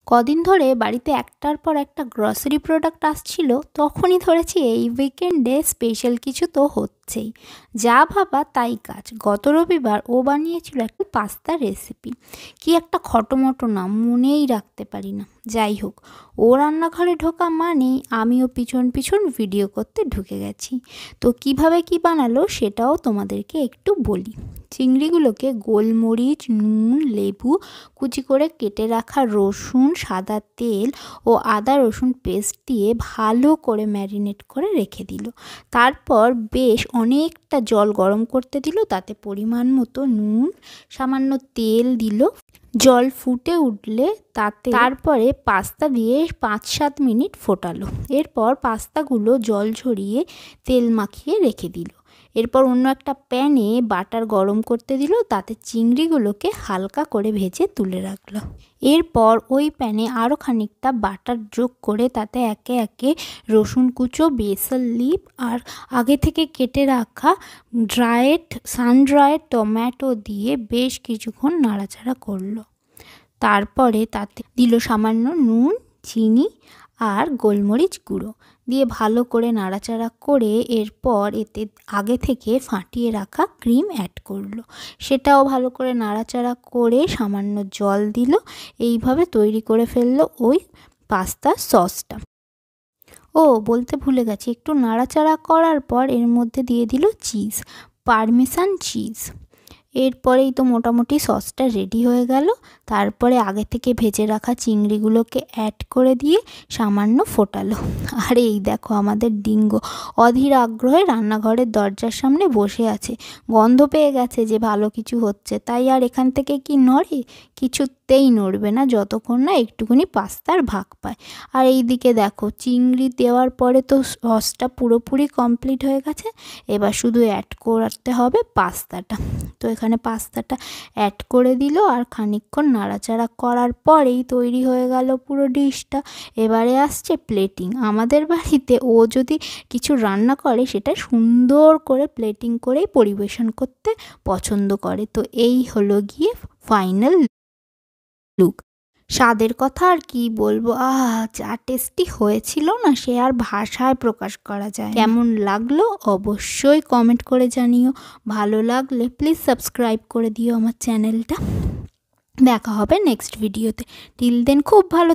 কদিন ধরে বাড়িতে একটার পর একটা গ্রসারি প্রোডাক্ট আসছিল, তখনই ধরেছি এই উইকেন্ডে স্পেশাল কিছু তো হচ্ছেই। যা ভাবা তাই কাজ। গত রবিবার ও বানিয়েছিল একটা পাস্তা রেসিপি। কি একটা খটোমটো নাম, মনেই রাখতে পারি না। যাই হোক, ও রান্নাঘরে ঢোকা মানেই আমিও পিছন পিছন ভিডিও করতে ঢুকে গেছি। তো কিভাবে কি বানালো সেটাও তোমাদেরকে একটু বলি। চিংড়িগুলোকে গোলমরিচ, নুন, লেবু, কুচি করে কেটে রাখা রসুন, সাদা তেল ও আদা রসুন পেস্ট দিয়ে ভালো করে ম্যারিনেট করে রেখে দিল। তারপর বেশ অনেকটা জল গরম করতে দিল, তাতে পরিমাণ মতো নুন, সামান্য তেল দিল। জল ফুটে উঠলে তারপরে পাস্তা দিয়ে 5-7 মিনিট ফোটালো। এরপর পাস্তাগুলো জল ঝরিয়ে তেল মাখিয়ে রেখে দিল। এরপর অন্য একটা প্যানে বাটার গরম করতে দিল, তাতে চিংড়িগুলোকে হালকা করে ভেজে তুলে রাখলো। এরপর ওই প্যানে আরও খানিকটা বাটার যোগ করে তাতে একে একে রসুন কুচো, বেসন লিভ আর আগে থেকে কেটে রাখা সানড্রায়েড টমেটো দিয়ে বেশ কিছুক্ষণ নাড়াচাড়া করলো। তারপরে তাতে দিল সামান্য নুন, চিনি আর গোলমরিচ গুঁড়ো দিয়ে ভালো করে নাড়াচাড়া করে এরপর এতে আগে থেকে ফাটিয়ে রাখা ক্রিম অ্যাড করলো। সেটাও ভালো করে নাড়াচাড়া করে সামান্য জল দিল। এইভাবে তৈরি করে ফেললো ওই পাস্তা সসটা। ও বলতে ভুলে গেছি, একটু নাড়াচাড়া করার পর এর মধ্যে দিয়ে দিল চিজ, পারমেসান চিজ। এরপরেই তো মোটামুটি সসটা রেডি হয়ে গেল। তারপরে আগে থেকে ভেজে রাখা চিংড়িগুলোকে অ্যাড করে দিয়ে সামান্য ফোটালো। আর এই দেখো আমাদের ডিঙ্গো অধীর আগ্রহে রান্নাঘরের দরজার সামনে বসে আছে। গন্ধ পেয়ে গেছে যে ভালো কিছু হচ্ছে, তাই আর এখান থেকে কি নড়ে? কিছুতেই নড়বে না যতক্ষণ না একটুখানি পাস্তার ভাগ পায়। আর এই দিকে দেখো চিংড়ি দেওয়ার পরে তো সসটা পুরোপুরি কমপ্লিট হয়ে গেছে। এবার শুধু অ্যাড করতে হবে পাস্তাটা। তো এখানে পাস্তাটা অ্যাড করে দিল আর খানিকক্ষণ নাড়াচাড়া করার পরেই তৈরি হয়ে গেল পুরো ডিশটা। এবারে আসছে প্লেটিং। আমাদের বাড়িতে ও যদি কিছু রান্না করে সেটা সুন্দর করে প্লেটিং করেই পরিবেশন করতে পছন্দ করে। তো এই হলো গিয়ে ফাইনাল লুক। স্বাদের কথা আর কি বলবো, যা টেস্টি হয়েছিল না সে আর ভাষায় প্রকাশ করা যায়। কেমন লাগলো অবশ্যই কমেন্ট করে জানিও। ভালো লাগলে প্লিজ সাবস্ক্রাইব করে দিও আমার চ্যানেলটা। দেখা হবে নেক্সট ভিডিওতে। টিল দেন খুব ভালো